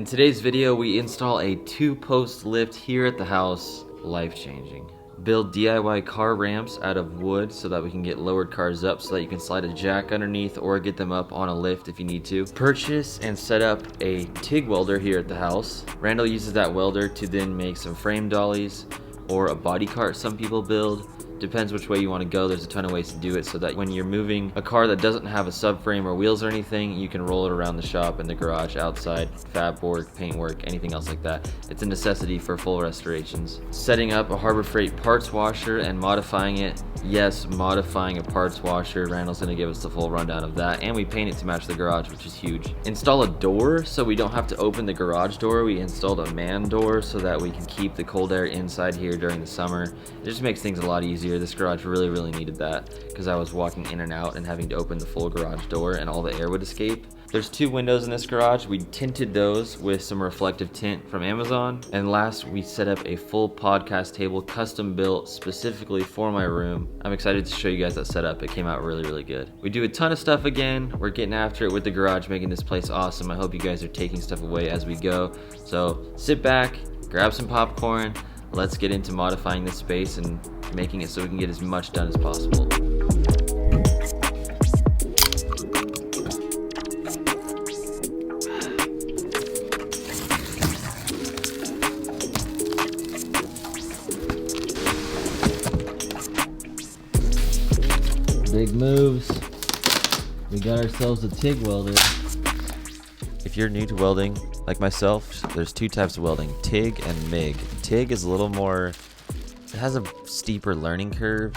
today's video, we install a 2-post lift here at the house. Life-changing. Build DIY car ramps out of wood so that we can get lowered cars up so that you can slide a jack underneath or get them up on a lift if you need to. Purchase and set up a TIG welder here at the house. Randall uses that welder to then make some frame dollies or a body cart some people build. Depends which way you want to go. There's a ton of ways to do it so that when you're moving a car that doesn't have a subframe or wheels or anything, you can roll it around the shop, in the garage, outside, fab work, paint work, anything else like that. It's a necessity for full restorations. Setting up a Harbor Freight parts washer and modifying it. Yes, modifying a parts washer. Randall's gonna give us the full rundown of that, and we paint it to match the garage, which is huge. Install a door so we don't have to open the garage door. We installed a man door so that we can keep the cold air inside here during the summer. It just makes things a lot easier. This garage really needed that because I was walking in and out and having to open the full garage door and all the air would escape. There's 2 windows in this garage. We tinted those with some reflective tint from Amazon. And last, we set up a full podcast table custom built specifically for my room. I'm excited to show you guys that setup. It came out really good. We do a ton of stuff again. We're getting after it with the garage, making this place awesome. I hope you guys are taking stuff away as we go. So sit back, grab some popcorn. Let's get into modifying this space and making it so we can get as much done as possible. Big moves. We got ourselves a TIG welder. If you're new to welding, like myself, there's 2 types of welding, TIG and MIG. TIG is a little more, it has a steeper learning curve.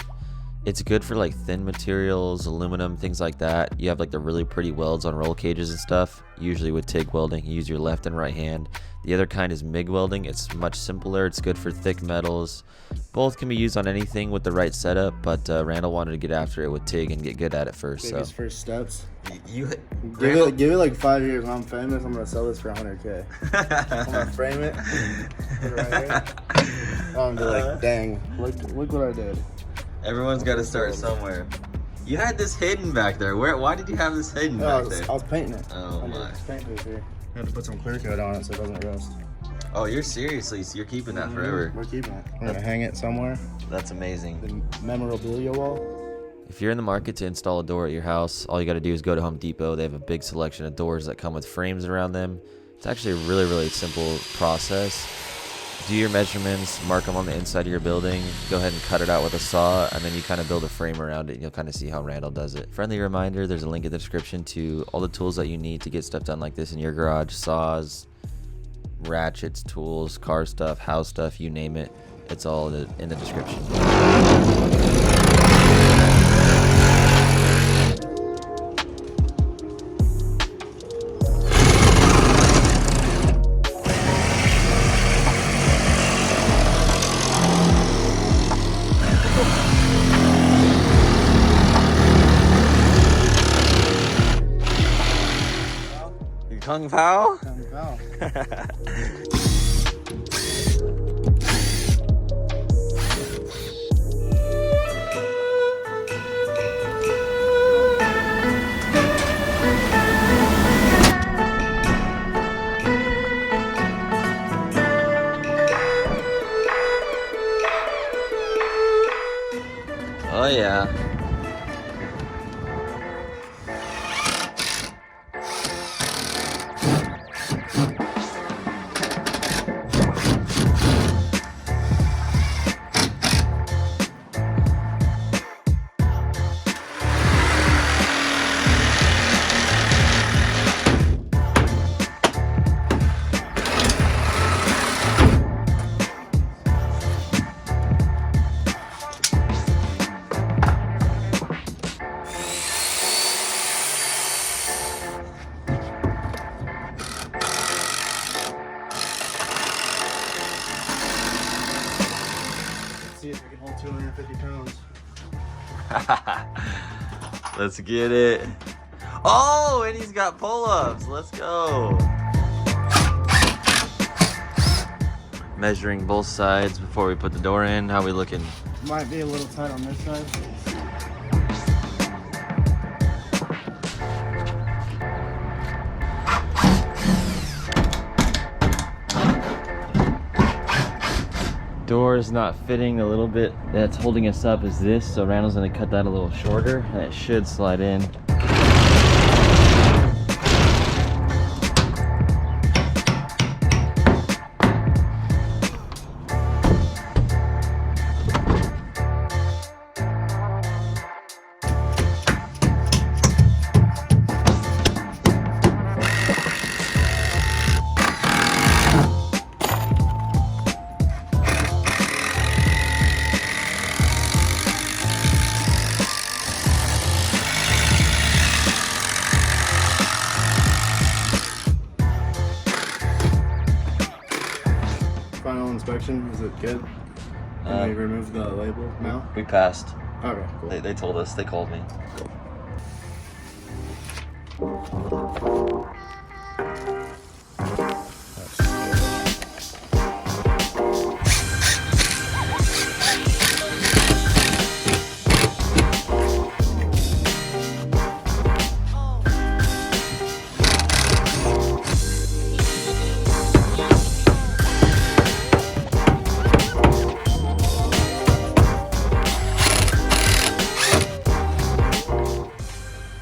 It's good for like thin materials, aluminum, things like that. You have like the really pretty welds on roll cages and stuff. Usually with TIG welding, you use your left and right hand. The other kind is MIG welding. It's much simpler. It's good for thick metals. Both can be used on anything with the right setup, but Randall wanted to get after it with TIG and get good at it first. Take his first steps. Give Give it like 5 years. When I'm famous, I'm gonna sell this for $100K. I'm gonna frame it. Put it right here. I'm gonna be like, dang, look what I did. Everyone's got to start somewhere. You had this hidden back there. Why did you have this hidden back there? I was painting it. Oh my. Paint piece here. I had to put some clear coat on it so it doesn't rust. Oh, you're keeping that forever. We're keeping it. I'm gonna hang it somewhere. That's amazing. The memorabilia wall. If you're in the market to install a door at your house, all you got to do is go to Home Depot. They have a big selection of doors that come with frames around them. It's actually a really simple process. Do your measurements, mark them on the inside of your building, go ahead and cut it out with a saw, and then you kind of build a frame around it, and you'll kind of see how Randall does it. Friendly reminder, there's a link in the description to all the tools that you need to get stuff done like this in your garage. Saws, ratchets, tools, car stuff, house stuff, you name it. It's all in the description. Kung Pao? Kung Pao. Oh yeah. See if we can hold 250 pounds. Let's get it. Oh, and he's got pull-ups. Let's go. Measuring both sides before we put the door in. How we looking? Might be a little tight on this side. door is not fitting. The little bit that's holding us up is this, so Randall's gonna cut that a little shorter and it should slide in. Final inspection, is it good? Can we remove the label now? We passed. Okay, cool. They told us, they called me.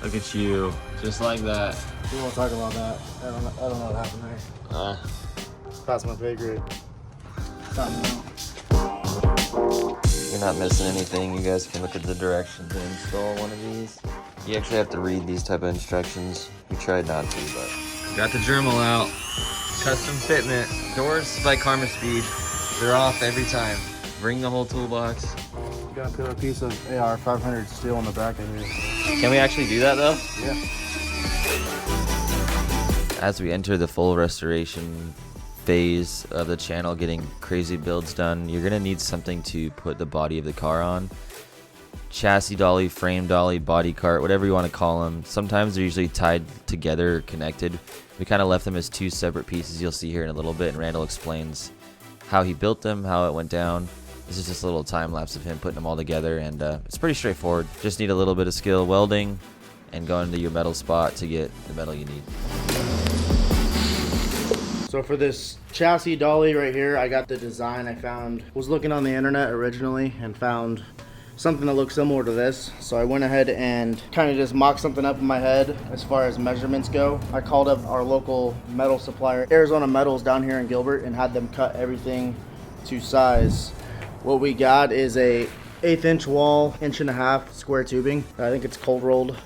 Look at you, just like that. We won't talk about that. I don't know what happened there. That's my pay grade. You're not missing anything. You guys can look at the directions and install one of these. You actually have to read these type of instructions. We tried not to, but. Got the Dremel out. Custom fitment. Doors by Karma Speed. They're off every time. Bring the whole toolbox. You gotta put a piece of AR 500 steel in the back of here. Can we actually do that though? Yeah. As we enter the full restoration phase of the channel, getting crazy builds done, you're gonna need something to put the body of the car on. Chassis dolly, frame dolly, body cart, whatever you want to call them. Sometimes they're usually tied together, connected. We kind of left them as two separate pieces. You'll see here in a little bit, and Randall explains how he built them, how it went down. This is just a little time lapse of him putting them all together, and it's pretty straightforward. Just need a little bit of skill welding and going into your metal spot to get the metal you need. So for this chassis dolly right here, I got the design was looking on the internet originally and found something that looks similar to this. So I went ahead and kind of just mocked something up in my head as far as measurements go. I called up our local metal supplier, Arizona Metals, down here in Gilbert, and had them cut everything to size. What we got is a 1/8 inch wall, 1.5 inch square tubing. I think it's cold rolled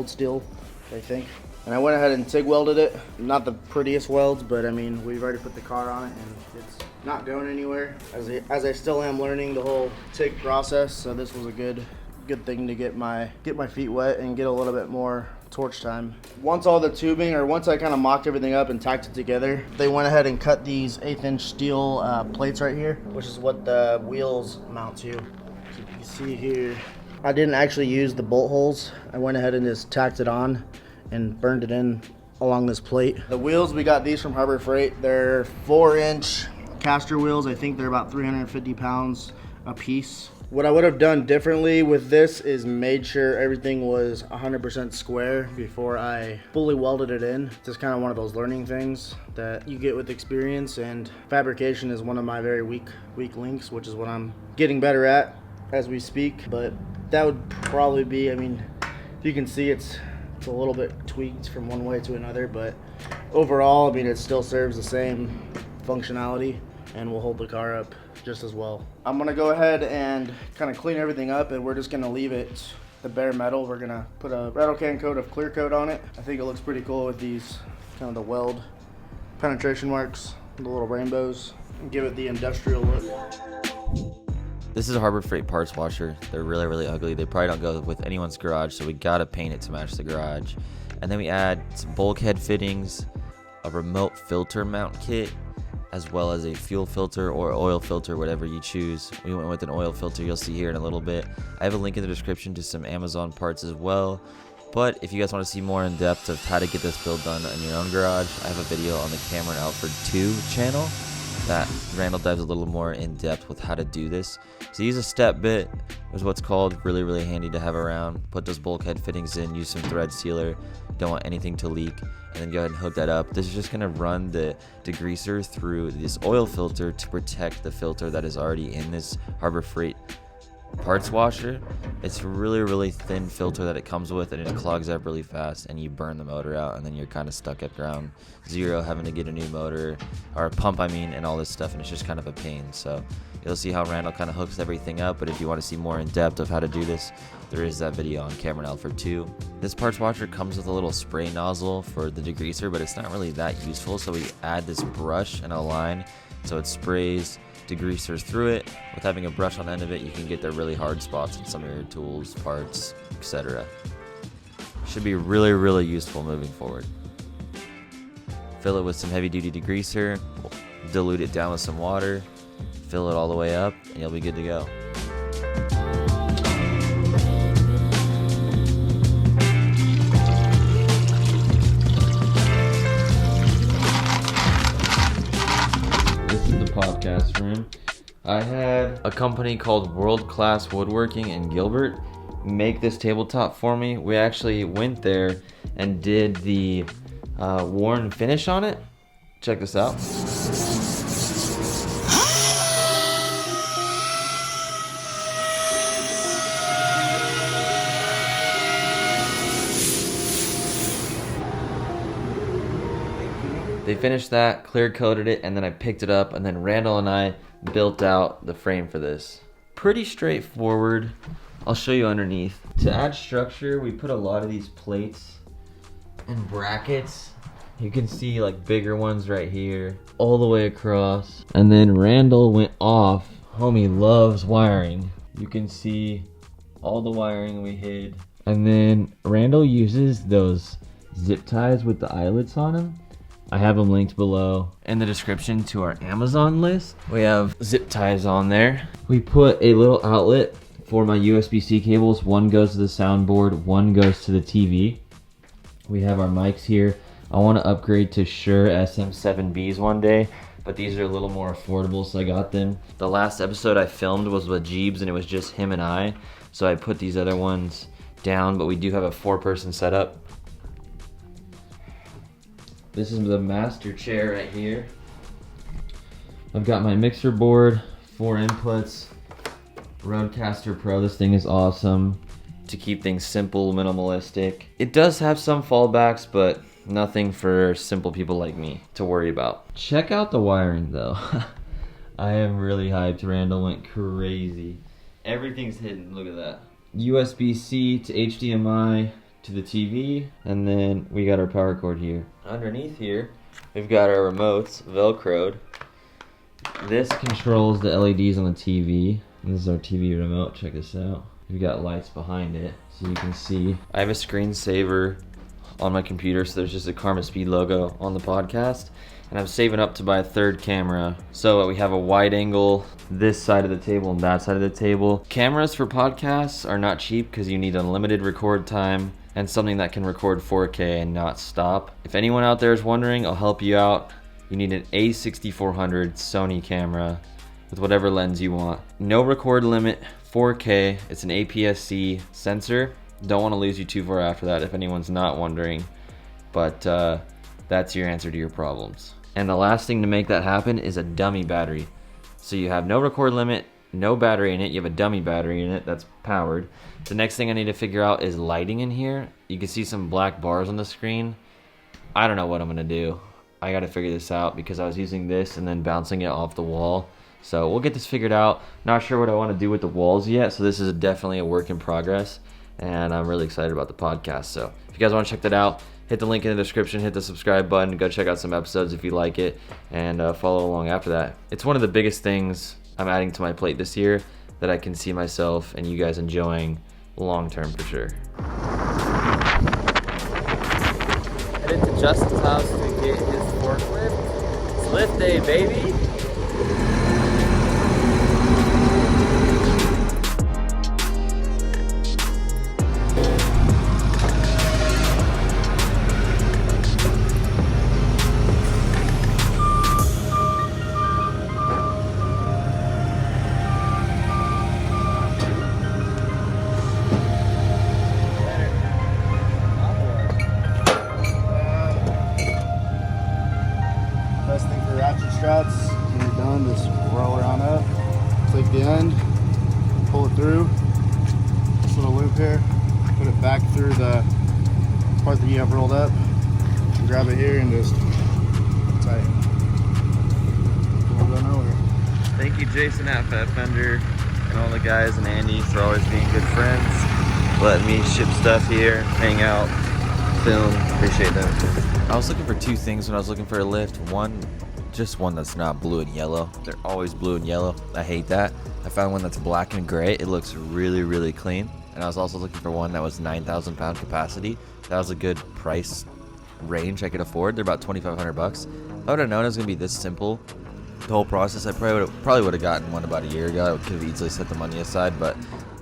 steel, I think. And I went ahead and TIG welded it. Not the prettiest welds, but I mean, we've already put the car on it and it's not going anywhere. As I still am learning the whole TIG process, so this was a good thing to get my feet wet and get a little bit more torch time. Once I kind of mocked everything up and tacked it together, they went ahead and cut these 1/8 inch steel plates right here, which is what the wheels mount to. So you can see here, I didn't actually use the bolt holes. I went ahead and just tacked it on and burned it in along this plate. The wheels, we got these from Harbor Freight. They're 4-inch caster wheels. I think they're about 350 pounds a piece. What I would have done differently with this is made sure everything was 100% square before I fully welded it in. It's just kind of one of those learning things that you get with experience, and fabrication is one of my very weak links, which is what I'm getting better at as we speak. But that would probably be, I mean, you can see it's a little bit tweaked from one way to another, but overall, I mean, it still serves the same functionality and will hold the car up just as well. I'm gonna go ahead and kind of clean everything up, and we're just gonna leave it the bare metal. We're gonna put a rattle can coat of clear coat on it. I think it looks pretty cool with these kind of the weld penetration marks, the little rainbows, and give it the industrial look. This is a Harbor Freight parts washer. They're really, really ugly. They probably don't go with anyone's garage, so we gotta paint it to match the garage. And then we add some bulkhead fittings, a remote filter mount kit, as well as a fuel filter or oil filter, whatever you choose. We went with an oil filter, you'll see here in a little bit. I have a link in the description to some Amazon parts as well. But if you guys want to see more in depth of how to get this build done in your own garage, I have a video on the Cameron Alford 2 channel that Randall dives a little more in depth with how to do this. So use a step bit is what's called, really, really handy to have around. Put those bulkhead fittings in, use some thread sealer. Don't want anything to leak. And then go ahead and hook that up. This is just gonna run the degreaser through this oil filter to protect the filter that is already in this Harbor Freight parts washer. It's really, really thin filter that it comes with, and it clogs up really fast, and you burn the motor out, and then you're kind of stuck at ground zero, having to get a new motor, or a pump, and all this stuff, and it's just kind of a pain. So you'll see how Randall kind of hooks everything up, but if you want to see more in depth of how to do this, there is that video on Cameron Alford too. This parts washer comes with a little spray nozzle for the degreaser, but it's not really that useful, so we add this brush and a line so it sprays degreasers through it. With having a brush on the end of it, you can get the really hard spots in some of your tools, parts, etc. Should be really, really useful moving forward. Fill it with some heavy duty degreaser, dilute it down with some water, fill it all the way up, and you'll be good to go. Podcast room. I had a company called World Class Woodworking in Gilbert make this tabletop for me. We actually went there and did the worn finish on it. Check this out. They finished that, clear coated it, and then I picked it up, and then Randall and I built out the frame for this. Pretty straightforward. I'll show you underneath. To add structure, we put a lot of these plates and brackets. You can see like bigger ones right here, all the way across. And then Randall went off. Homie loves wiring. You can see all the wiring we hid. And then Randall uses those zip ties with the eyelets on them. I have them linked below in the description to our Amazon list. We have zip ties on there. We put a little outlet for my USB-C cables. One goes to the soundboard, one goes to the TV. We have our mics here. I want to upgrade to Shure SM7Bs one day, but these are a little more affordable, so I got them. The last episode I filmed was with Jeebs, and it was just him and I, so I put these other ones down, but we do have a 4-person setup. This is the master chair right here. I've got my mixer board, 4 inputs, Rodecaster Pro. This thing is awesome to keep things simple, minimalistic. It does have some fallbacks, but nothing for simple people like me to worry about. Check out the wiring though. I am really hyped. Randall went crazy. Everything's hidden, look at that. USB-C to HDMI to the TV, and then we got our power cord here. Underneath here, we've got our remotes, Velcroed. This controls the LEDs on the TV. This is our TV remote, check this out. We've got lights behind it, so you can see. I have a screensaver on my computer, so there's just a Karma Speed logo on the podcast, and I'm saving up to buy a 3rd camera. So we have a wide angle, this side of the table and that side of the table. Cameras for podcasts are not cheap because you need unlimited record time and something that can record 4K and not stop. If anyone out there is wondering, I'll help you out. You need an A6400 Sony camera with whatever lens you want. No record limit, 4K, it's an APS-C sensor. Don't want to lose you too far after that if anyone's not wondering, but that's your answer to your problems. And the last thing to make that happen is a dummy battery. So you have no record limit, no battery in it, you have a dummy battery in it that's powered. The next thing I need to figure out is lighting in here. You can see some black bars on the screen. I don't know what I'm gonna do. I gotta figure this out because I was using this and then bouncing it off the wall. So we'll get this figured out. Not sure what I want to do with the walls yet, so this is definitely a work in progress, and I'm really excited about the podcast. So if you guys want to check that out, hit the link in the description, hit the subscribe button, go check out some episodes if you like it, and follow along after that. It's one of the biggest things I'm adding to my plate this year that I can see myself and you guys enjoying long term for sure. Headed to Justin's house to get his forklift. It's lift day, baby! here, put it back through the part that you have rolled up, grab it here and just tighten. Won't go nowhere. Thank you, Jason at Fat Fender, and all the guys and Andy for always being good friends, letting me ship stuff here, hang out, film. Appreciate them. I was looking for two things when I was looking for a lift. One, just one that's not blue and yellow. They're always blue and yellow. I hate that. I found one that's black and gray. It looks really, really clean. And I was also looking for one that was 9,000 pound capacity. That was a good price range I could afford. They're about 2,500 bucks. If I would have known it was gonna be this simple, the whole process, I probably would have gotten one about a year ago. I could have easily set the money aside, but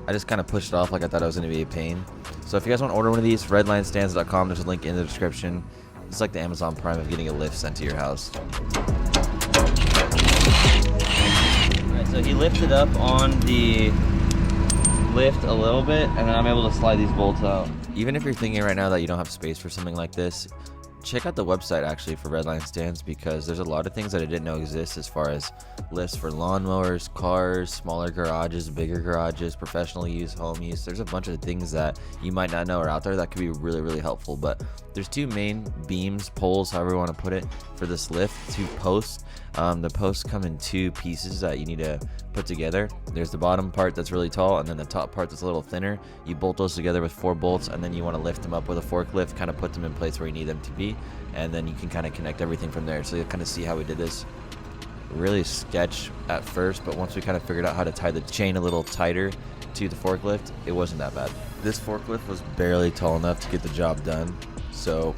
I just kind of pushed it off like I thought it was gonna be a pain. So if you guys want to order one of these, redlinestands.com. There's a link in the description. It's like the Amazon Prime of getting a lift sent to your house. Alright, so he lifted up on the lift a little bit, and then I'm able to slide these bolts out. Even if you're thinking right now that you don't have space for something like this, check out the website actually for Redline Stands, because there's a lot of things that I didn't know exist as far as lifts for lawnmowers, cars, smaller garages, bigger garages, professional use, home use. There's a bunch of things that you might not know are out there that could be really, really helpful. But there's two main beams, poles, however you want to put it, for this lift, two posts. The posts come in two pieces that you need to put together. There's the bottom part that's really tall, and then the top part that's a little thinner. You bolt those together with 4 bolts, and then you want to lift them up with a forklift, kind of put them in place where you need them to be, and then you can kind of connect everything from there. So you'll kind of see how we did this. Really sketch at first, but once we kind of figured out how to tie the chain a little tighter to the forklift, it wasn't that bad. This forklift was barely tall enough to get the job done, so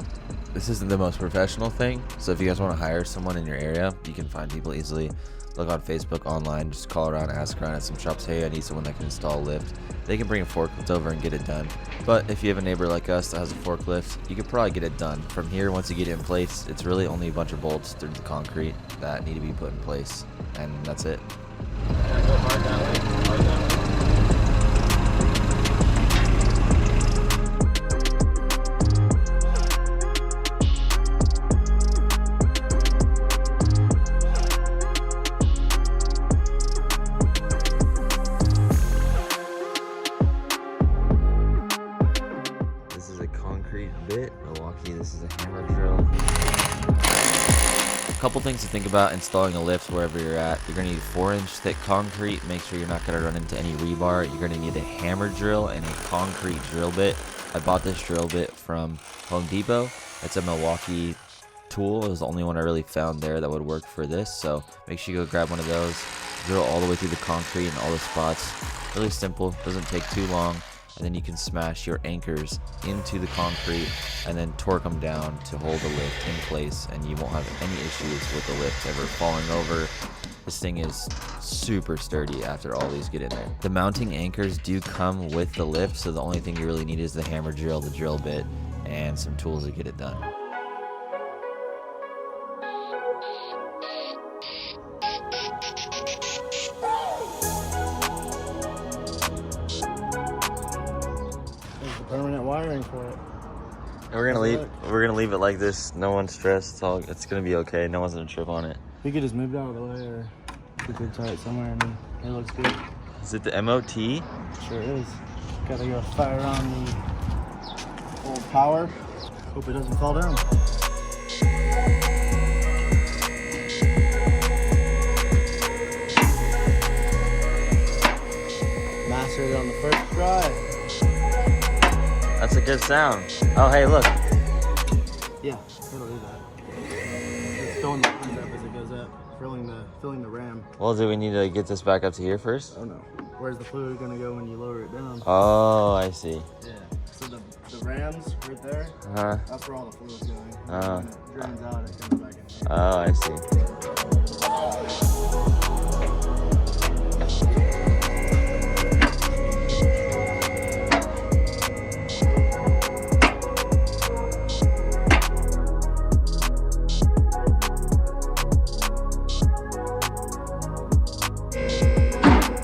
this isn't the most professional thing. So if you guys want to hire someone in your area, you can find people easily. Look on Facebook, online, just call around, ask around at some shops, hey, I need someone that can install a lift. They can bring a forklift over and get it done. But if you have a neighbor like us that has a forklift, you could probably get it done. From here, once you get it in place, it's really only a bunch of bolts through the concrete that need to be put in place, and that's it. Bit Milwaukee. This is a hammer drill. A couple things to think about installing a lift wherever you're at. You're going to need 4-inch thick concrete. Make sure you're not going to run into any rebar. You're going to need a hammer drill and a concrete drill bit. I bought this drill bit from Home Depot. It's a Milwaukee tool. It was the only one I really found there that would work for this, so make sure you go grab one of those. Drill all the way through the concrete in all the spots. Really simple, doesn't take too long. And then you can smash your anchors into the concrete and then torque them down to hold the lift in place, and you won't have any issues with the lift ever falling over. This thing is super sturdy after all these get in there. The mounting anchors do come with the lift, so the only thing you really need is the hammer drill, the drill bit, and some tools to get it done. Permanent wiring for it. And we're gonna leave it like this. No one's stressed. It's gonna be okay. No one's gonna trip on it. We could just move it out of the way, or we could tie it somewhere. I mean, it looks good. Is it the MOT? Sure is. Gotta go fire on the old power. Hope it doesn't fall down. Mastered it on the first try. That's a good sound. Oh, hey, look. Yeah, it'll do that. It's throwing the lines up as it goes up, filling the ram. Well, do we need to get this back up to here first? Oh no. Where's the fluid gonna go when you lower it down? Oh, I see. Yeah. So the rams right there, that's where all the fluid's going. When it drains out, it comes back in here. Oh, I see.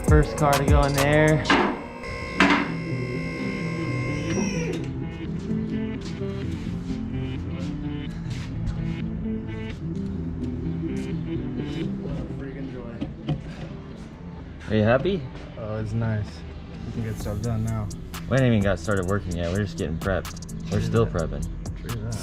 First car to go in there. Freaking joy. Are you happy? Oh, it's nice. We can get stuff done now. We ain't even got started working yet. We're just getting prepped. We're still prepping. True that.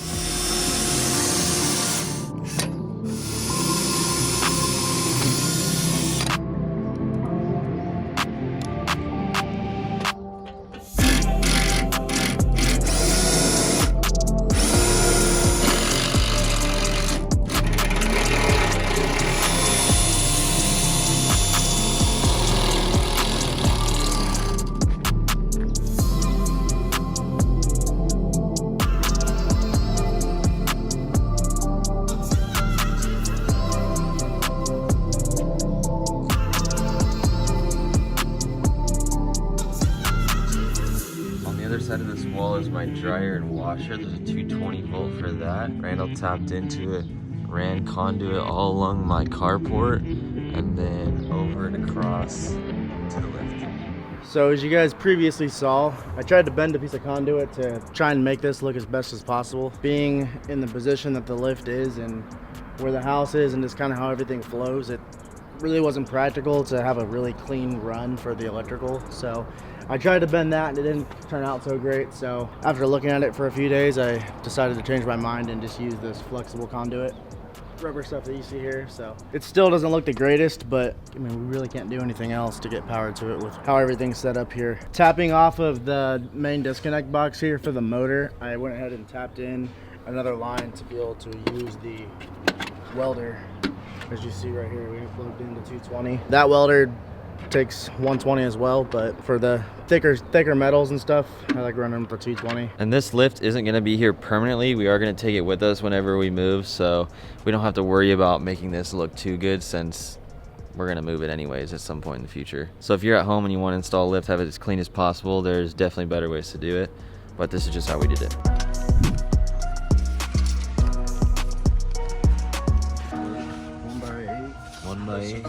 Side of this wall is my dryer and washer. There's a 220 volt for that. Randall tapped into it, ran conduit all along my carport, and then over and across to the lift. So as you guys previously saw, I tried to bend a piece of conduit to try and make this look as best as possible. Being in the position that the lift is and where the house is and just kind of how everything flows, it really wasn't practical to have a really clean run for the electrical. So I tried to bend that and it didn't turn out so great. So after looking at it for a few days, I decided to change my mind and just use this flexible conduit rubber stuff that you see here. So it still doesn't look the greatest, but I mean, we really can't do anything else to get power to it with how everything's set up here. Tapping off of the main disconnect box here for the motor, I went ahead and tapped in another line to be able to use the welder. As you see right here, we have plugged into 220. That welder takes 120 as well, but for the thicker metals and stuff, I like running with the 220. And this lift isn't going to be here permanently. We are going to take it with us whenever we move, so we don't have to worry about making this look too good since we're going to move it anyways at some point in the future. So if you're at home and you want to install a lift, have it as clean as possible. There's definitely better ways to do it, but this is just how we did it. One by eight.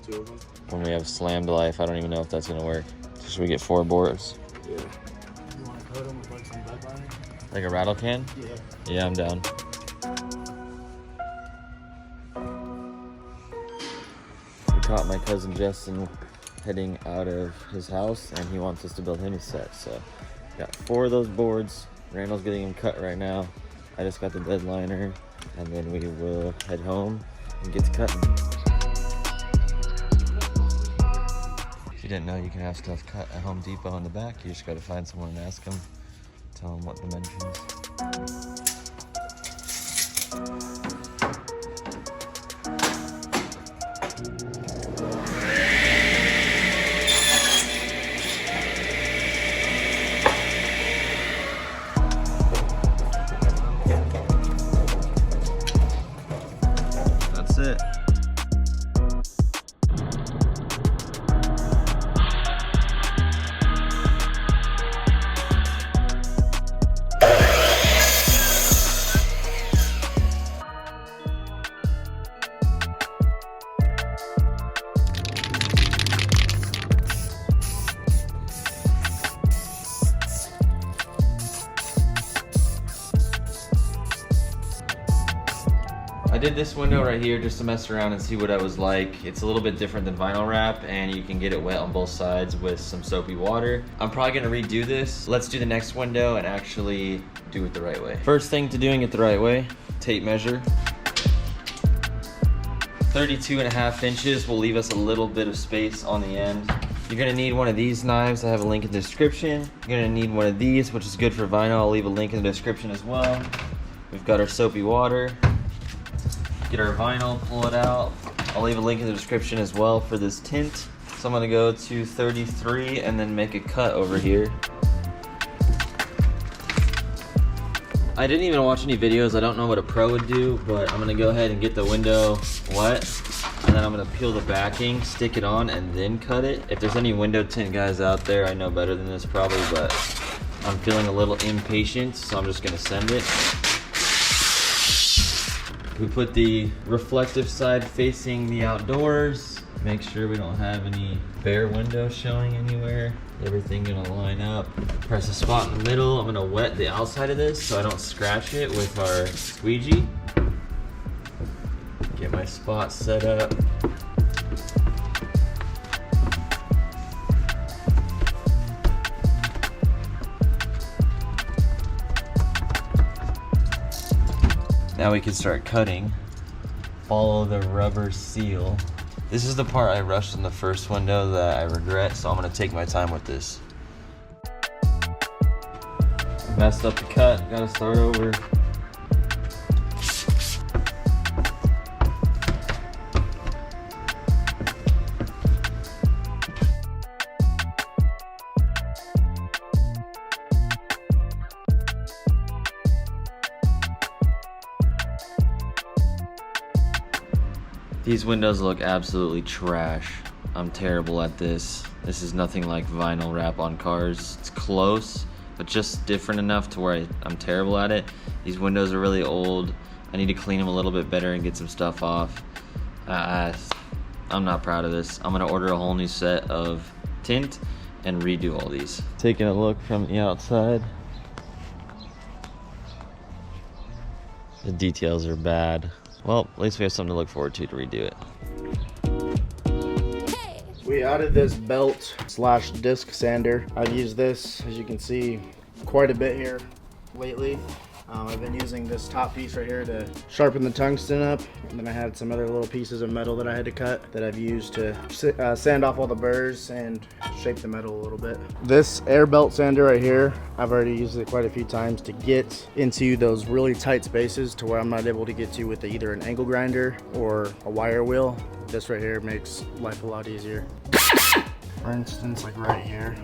Two of them. When we have slammed life, I don't even know if that's gonna work. So should we get 4 boards? Yeah. You want to coat them with like some bed liner? Like a rattle can? Yeah. Yeah, I'm down. We caught my cousin Justin heading out of his house, and he wants us to build him a set. So got 4 of those boards. Randall's getting them cut right now. I just got the bed liner, and then we will head home and get to cutting. If you didn't know, you can have stuff cut at Home Depot on the back. You just gotta find someone and ask them, tell them what dimensions. That's it. I did this window right here just to mess around and see what it was like. It's a little bit different than vinyl wrap, and you can get it wet on both sides with some soapy water. I'm probably gonna redo this. Let's do the next window and actually do it the right way. First thing to doing it the right way, tape measure. 32.5 inches will leave us a little bit of space on the end. You're gonna need one of these knives. I have a link in the description. You're gonna need one of these, which is good for vinyl. I'll leave a link in the description as well. We've got our soapy water. Get our vinyl, pull it out. I'll leave a link in the description as well for this tint. So I'm gonna go to 33 and then make a cut over here. I didn't even watch any videos. I don't know what a pro would do, but I'm gonna go ahead and get the window wet, and then I'm gonna peel the backing, stick it on, and then cut it. If there's any window tint guys out there, I know better than this probably, but I'm feeling a little impatient, so I'm just gonna send it. We put the reflective side facing the outdoors. Make sure we don't have any bare windows showing anywhere. Everything gonna line up. Press a spot in the middle. I'm gonna wet the outside of this so I don't scratch it with our squeegee. Get my spot set up. Now we can start cutting. Follow the rubber seal. This is the part I rushed in the first window that I regret, so I'm gonna take my time with this. Messed up the cut, gotta start over. These windows look absolutely trash. I'm terrible at this. This is nothing like vinyl wrap on cars. It's close, but just different enough to where I'm terrible at it. These windows are really old. I need to clean them a little bit better and get some stuff off. I'm not proud of this. I'm gonna order a whole new set of tint and redo all these. Taking a look from the outside. The details are bad. Well, at least we have something to look forward to redo it. We added this belt slash disc sander. I've used this, as you can see, quite a bit here lately. I've been using this top piece right here to sharpen the tungsten up, and then I had some other little pieces of metal that I had to cut that I've used to sand off all the burrs and shape the metal a little bit. This air belt sander right here, I've already used it quite a few times to get into those really tight spaces to where I'm not able to get to with either an angle grinder or a wire wheel. This right here makes life a lot easier. For instance, like right here.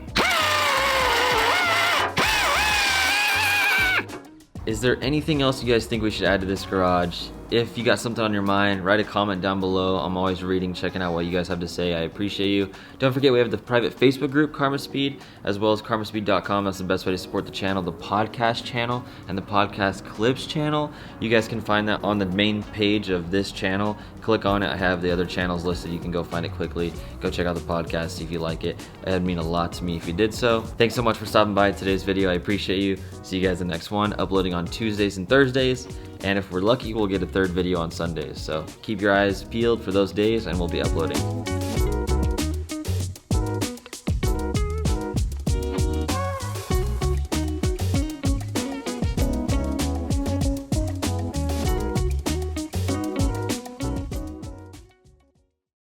Is there anything else you guys think we should add to this garage? If you got something on your mind, write a comment down below. I'm always reading, checking out what you guys have to say. I appreciate you. Don't forget we have the private Facebook group, Karma Speed, as well as karmaspeed.com. That's the best way to support the channel, the podcast channel, and the podcast clips channel. You guys can find that on the main page of this channel. Click on it. I have the other channels listed. You can go find it quickly. Go check out the podcast, see if you like it. It'd mean a lot to me if you did so. Thanks so much for stopping by today's video. I appreciate you. See you guys in the next one, uploading on Tuesdays and Thursdays. And if we're lucky, we'll get a third video on Sundays. So keep your eyes peeled for those days and we'll be uploading.